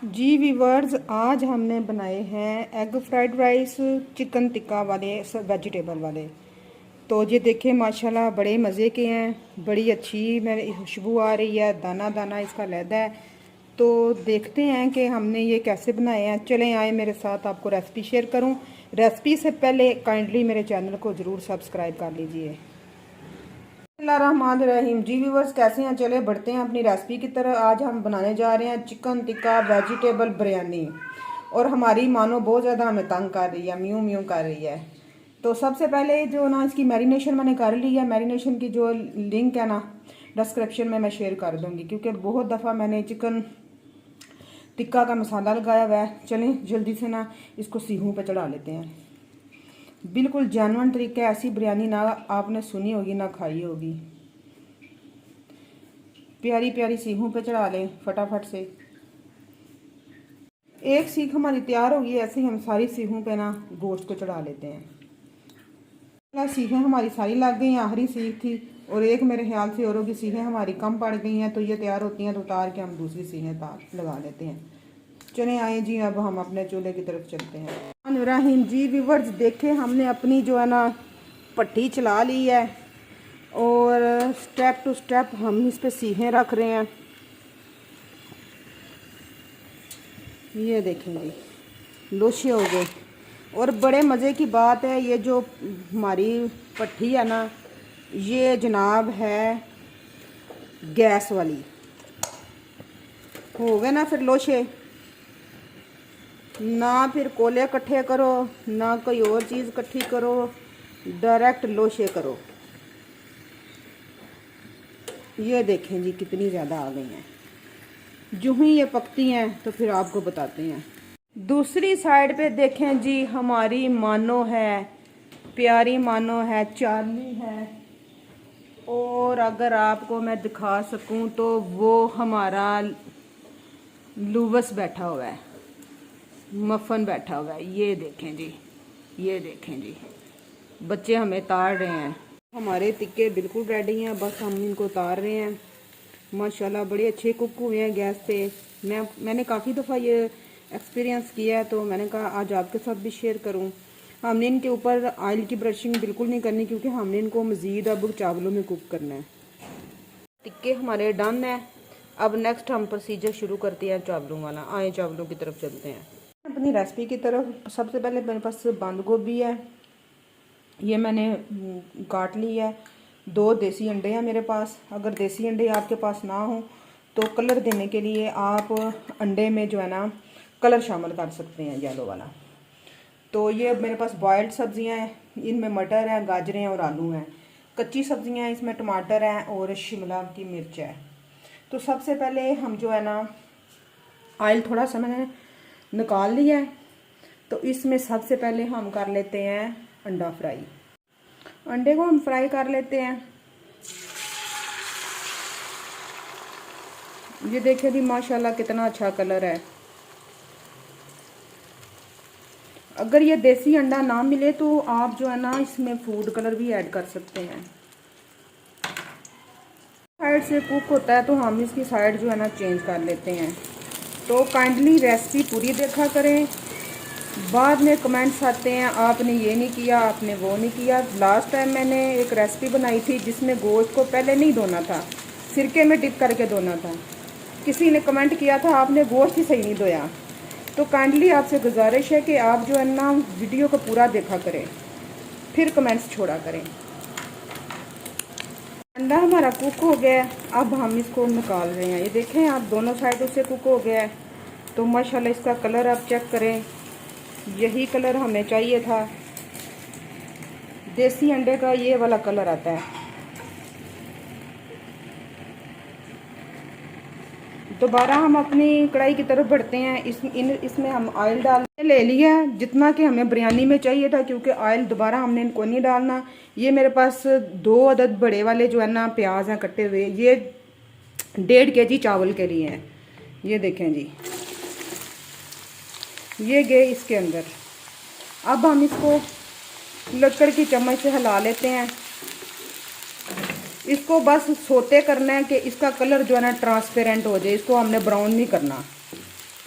जी viewers, आज हमने बनाए हैं egg fried rice chicken tikka वाले वेजिटेबल वाले। तो ये देखें माशाल्लाह बड़े मज़े के हैं, बड़ी अच्छी मेरी खुशबू आ रही है, दाना दाना इसका लहदा है। तो देखते हैं कि हमने ये कैसे बनाए हैं। चलें आए मेरे साथ, आपको रेसिपी शेयर करूं। रेसिपी से पहले काइंडली मेरे चैनल को ज़रूर सब्सक्राइब कर लीजिए। बिस्मिल्लाहिर्रहमानिर्रहीम। जी व्यूवर्स, कैसे हैं? चले बढ़ते हैं अपनी रेसिपी की तरह। आज हम बनाने जा रहे हैं चिकन टिक्का वेजिटेबल बिरयानी। और हमारी मानो बहुत ज़्यादा हमें तंग कर रही है, म्यू म्यू कर रही है। तो सबसे पहले जो ना इसकी मैरिनेशन मैंने कर ली है। मैरिनेशन की जो लिंक है ना डिस्क्रिप्शन में मैं शेयर कर दूँगी, क्योंकि बहुत दफ़ा मैंने चिकन टिक्का का मसाला लगाया हुआ है। चलें जल्दी से ना इसको सीहों पर चढ़ा लेते हैं। बिल्कुल जेन्युइन तरीका, ऐसी बिरयानी ना आपने सुनी होगी ना खाई होगी। प्यारी प्यारी सीखों पे चढ़ा लें फटाफट से। एक सीख हमारी तैयार होगी, ऐसे ही हम सारी सीखों पे ना गोश्त को चढ़ा लेते हैं। सीखें हमारी सारी लग गई हैं, आखिरी सीख थी और एक मेरे ख्याल से औरों की सीखें हमारी कम पड़ गई हैं, तो ये तैयार होती हैं तो उतार के हम दूसरी सीखें तार लगा लेते हैं। चले आए जी, अब हम अपने चूल्हे की तरफ चलते हैं। इब्राहिम जी व्यूवर्स, देखे हमने अपनी जो है ना भट्टी चला ली है और स्टेप टू स्टेप हम इस पे सीखें रख रहे हैं। ये देखें जी, लोशे हो गए। और बड़े मज़े की बात है, ये जो हमारी भट्टी है ना, ये जनाब है गैस वाली। हो गए ना फिर लोशे, ना फिर कोले इकट्ठे करो ना कोई और चीज़ इकट्ठी करो, डायरेक्ट लोशे करो। ये देखें जी कितनी ज़्यादा आ गई हैं। जो ही ये पकती हैं तो फिर आपको बताते हैं। दूसरी साइड पे देखें जी, हमारी मानो है, प्यारी मानो है, चार्ली है। और अगर आपको मैं दिखा सकूं तो वो हमारा लूवस बैठा हुआ है, मफन बैठा हुआ है। ये देखें जी, ये देखें जी, बच्चे हमें तार रहे हैं। हमारे टिक्के बिल्कुल रेडी हैं, बस हम इनको उतार रहे हैं। माशाल्लाह बड़े अच्छे कुक हुए हैं गैस पे। मैंने काफ़ी दफ़ा ये एक्सपीरियंस किया है, तो मैंने कहा आज आपके साथ भी शेयर करूं। हमने इनके ऊपर ऑयल की ब्रशिंग बिल्कुल नहीं करनी, क्योंकि हमने इनको मज़ीद अब चावलों में कुक करना है। टिक्के हमारे डन है। अब नेक्स्ट हम प्रोसीजर शुरू करते हैं चावलों वाला। आए चावलों की तरफ चलते हैं अपनी रेसिपी की तरफ। सबसे पहले मेरे पास बंद गोभी है, ये मैंने काट ली है। 2 देसी अंडे हैं मेरे पास। अगर देसी अंडे आपके पास ना हो तो कलर देने के लिए आप अंडे में जो है ना कलर शामिल कर सकते हैं, येलो वाला। तो ये मेरे पास बॉयल्ड सब्जियां हैं, इनमें मटर हैं, गाजरें हैं और आलू हैं। कच्ची सब्जियां हैं, इसमें टमाटर हैं और शिमला की मिर्च है। तो सबसे पहले हम जो है ना ऑयल थोड़ा सा मैंने निकाल लिया है, तो इसमें सबसे पहले हम कर लेते हैं अंडा फ्राई। अंडे को हम फ्राई कर लेते हैं। ये देखिए जी माशाल्लाह कितना अच्छा कलर है। अगर ये देसी अंडा ना मिले तो आप जो है ना इसमें फूड कलर भी ऐड कर सकते हैं। साइड से कुक होता है तो हम इसकी साइड जो है ना चेंज कर लेते हैं। तो काइंडली रेसिपी पूरी देखा करें, बाद में कमेंट्स आते हैं आपने ये नहीं किया, आपने वो नहीं किया। लास्ट टाइम मैंने एक रेसिपी बनाई थी जिसमें गोश्त को पहले नहीं धोना था, सिरके में डिप करके धोना था। किसी ने कमेंट किया था आपने गोश्त ही सही नहीं धोया। तो काइंडली आपसे गुजारिश है कि आप जो है ना वीडियो को पूरा देखा करें, फिर कमेंट्स छोड़ा करें। अंडा हमारा कुक हो गया, अब हम इसको निकाल रहे हैं। ये देखें आप, दोनों साइडों से कुक हो गया है। तो माशाल्लाह इसका कलर आप चेक करें, यही कलर हमें चाहिए था। देसी अंडे का ये वाला कलर आता है। दोबारा हम अपनी कढ़ाई की तरफ बढ़ते हैं। इसमें हम ऑयल डालने ले लिया जितना कि हमें बिरयानी में चाहिए था, क्योंकि ऑयल दोबारा हमने इनको नहीं डालना। ये मेरे पास 2 अदद बड़े वाले जो है ना प्याज हैं कटे हुए, ये 1.5 kg चावल के लिए हैं। ये देखें जी, ये गए इसके अंदर। अब हम इसको लकड़ की चम्मच से हिला लेते हैं। इसको बस सोते करना है कि इसका कलर जो है ना ट्रांसपेरेंट हो जाए। इसको हमने ब्राउन नहीं करना।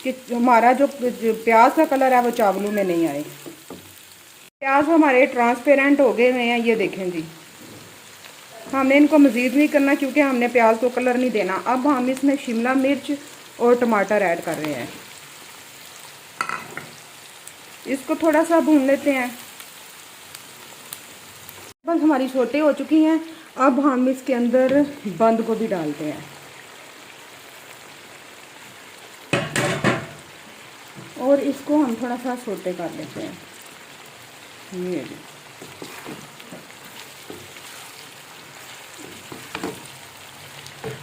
कि हमारा जो प्याज का कलर है वो चावलों में नहीं आए। प्याज हमारे ट्रांसपेरेंट हो गए हुए हैं, ये देखें जी। हमने इनको मज़ीद नहीं करना क्योंकि हमने प्याज को कलर नहीं देना। अब हम इसमें शिमला मिर्च और टमाटर ऐड कर रहे हैं। इसको थोड़ा सा भून लेते हैं। बस हमारी छोटी हो चुकी हैं। अब हम इसके अंदर बंद गोभी डालते हैं और इसको हम थोड़ा सा सोटे कर लेते हैं। ये भी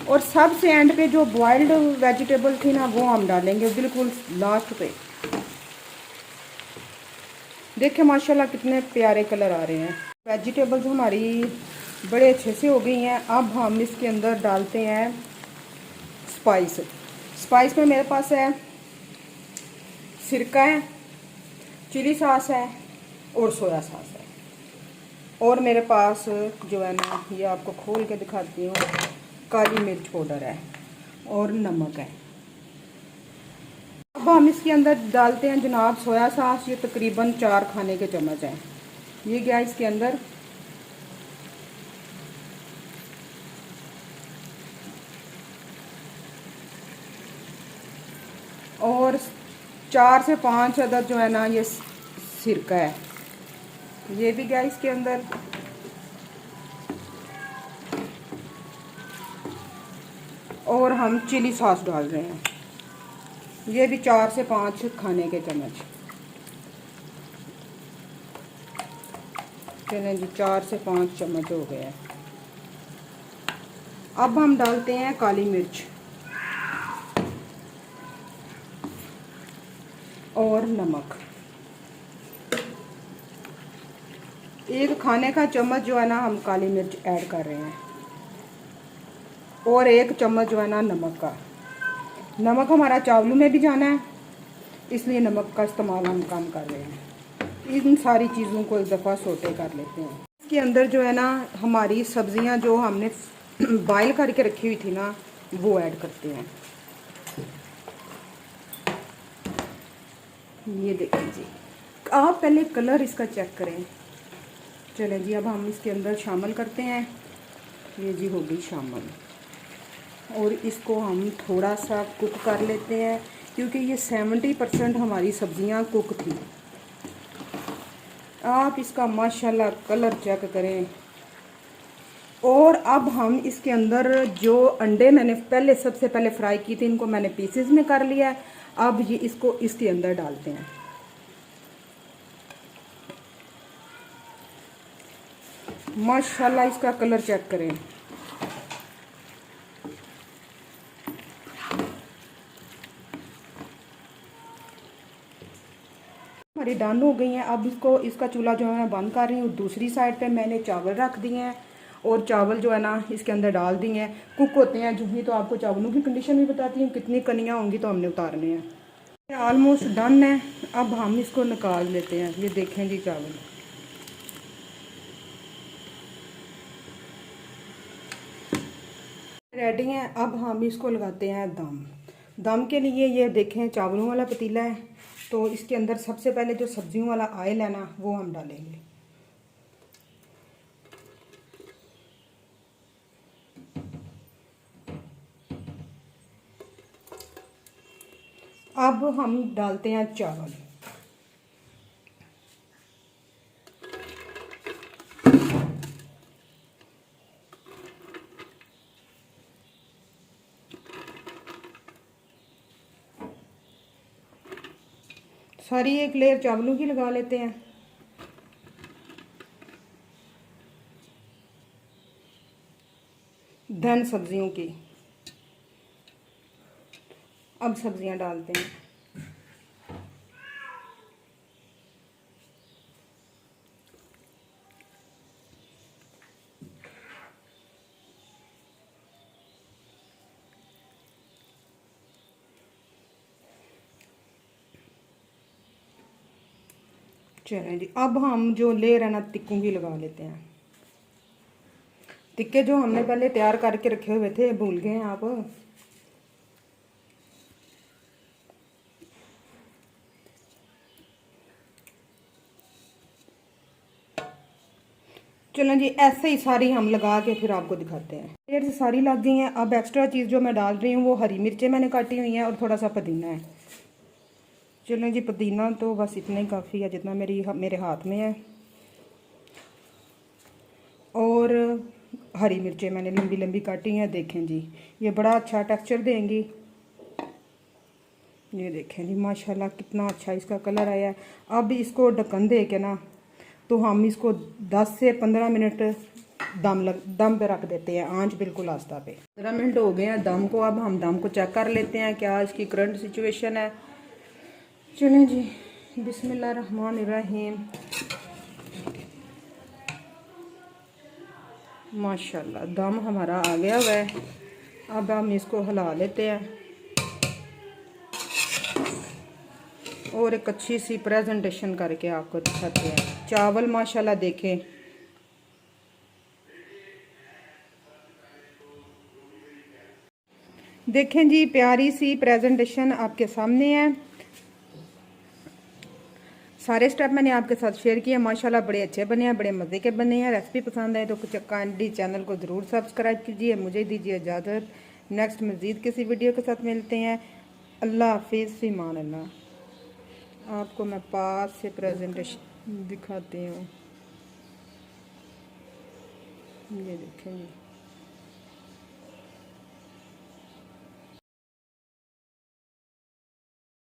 और सबसे एंड पे जो बॉइल्ड वेजिटेबल थी ना वो हम डालेंगे बिल्कुल लास्ट पे। देखिए माशाल्लाह कितने प्यारे कलर आ रहे हैं। वेजिटेबल्स हमारी बड़े अच्छे से हो गई हैं। अब हम इसके अंदर डालते हैं स्पाइस। स्पाइस में मेरे पास है सिरका है, चिली सॉस है और सोया सॉस है। और मेरे पास जो है ना, ये आपको खोल के दिखाती हूँ, काली मिर्च पाउडर है और नमक है। अब हम इसके अंदर डालते हैं जनाब सोया सॉस। ये तकरीबन 4 खाने के चम्मच है। ये गया इसके अंदर। और 4 से 5 अदद जो है ना ये सिरका है, ये भी गया इसके अंदर। और हम चिली सॉस डाल रहे हैं, ये भी 4 से 5 खाने के चम्मच। चलें जी, 4 से 5 चम्मच हो गए हैं। अब हम डालते हैं काली मिर्च और नमक। 1 खाने का चम्मच जो है ना हम काली मिर्च ऐड कर रहे हैं और 1 चम्मच जो है ना नमक का। नमक हमारा चावलों में भी जाना है, इसलिए नमक का इस्तेमाल हम कम कर रहे हैं। इन सारी चीज़ों को एक दफ़ा सोटे कर लेते हैं। इसके अंदर जो है ना हमारी सब्जियां जो हमने बॉयल करके रखी हुई थी ना वो ऐड करते हैं। ये देखिए जी, आप पहले कलर इसका चेक करें। चलें जी, अब हम इसके अंदर शामिल करते हैं। ये जी हो गई शामिल। और इसको हम थोड़ा सा कुक कर लेते हैं क्योंकि ये 70% हमारी सब्जियां कुक थी। आप इसका माशाल्लाह कलर चेक करें। और अब हम इसके अंदर जो अंडे मैंने सबसे पहले फ्राई की थी, इनको मैंने पीसेस में कर लिया है। अब ये इसको इसके अंदर डालते हैं। माशाल्लाह इसका कलर चेक करें। हमारी डन हो गई हैं। अब इसका चूल्हा जो है मैं बंद कर रही हूँ। दूसरी साइड पे मैंने चावल रख दिए हैं और चावल जो है ना इसके अंदर डाल दिए हैं। कुक होते हैं जो ही तो आपको चावलों की कंडीशन भी बताती हूँ, कितनी कनियाँ होंगी तो हमने उतारने हैं। ऑलमोस्ट डन है। अब हम इसको निकाल लेते हैं। ये देखें जी चावल रेडी हैं। अब हम इसको लगाते हैं दम के लिए। ये देखें चावलों वाला पतीला है, तो इसके अंदर सबसे पहले जो सब्जियों वाला ऑयल है ना वो हम डालेंगे। अब हम डालते हैं चावल। सारी एक लेयर चावलों की लगा लेते हैं। धन सब्जियों की। अब सब्जियां डालते हैं। चलें जी, अब हम जो लेयर है ना टिक्कों की लगा लेते हैं। टिक्के जो हमने पहले तैयार करके रखे हुए थे, भूल गए हैं आप। चलो जी, ऐसे ही सारी हम लगा के फिर आपको दिखाते हैं। लेयर से सारी लग गई हैं। अब एक्स्ट्रा चीज़ जो मैं डाल रही हूँ वो हरी मिर्चें मैंने काटी हुई हैं और थोड़ा सा पुदीना है। चलो जी, पुदीना तो बस इतना ही काफ़ी है जितना मेरे हाथ में है। और हरी मिर्चें मैंने लंबी लंबी काटी हैं। देखें जी, ये बड़ा अच्छा टेक्सचर देंगी। ये देखें जी, माशाल्लाह कितना अच्छा इसका कलर आया है। अब इसको ढक्कन दे के ना तो हम इसको 10 से 15 मिनट दम पे रख देते हैं, आंच बिल्कुल आस्ता पे। 15 मिनट हो गए हैं दम को। अब हम दम को चेक कर लेते हैं क्या इसकी करंट सिचुएशन है। चलें जी, बिस्मिल्लाहिर्रहमानिर्रहीम। माशाल्लाह दम हमारा आ गया हुआ है। अब हम इसको हिला लेते हैं और एक अच्छी सी प्रेजेंटेशन करके आपको दिखाते हैं। चावल माशाल्लाह देखें, देखें जी, प्यारी सी प्रेजेंटेशन आपके सामने है। सारे स्टेप मैंने आपके साथ शेयर किए। माशाल्लाह बड़े अच्छे बने हैं, बड़े मज़े के बने हैं। रेसिपी पसंद आए तो कुछ काइंडली चैनल को ज़रूर सब्सक्राइब कीजिए। मुझे दीजिए इजाज़त। नेक्स्ट मज़ीद किसी वीडियो के साथ मिलते हैं। अल्लाह हाफिज़, फ़ी मान अल्लाह। आपको मैं पास से प्रेजेंटेशन दिखाती हूँ। ये देखेंगे।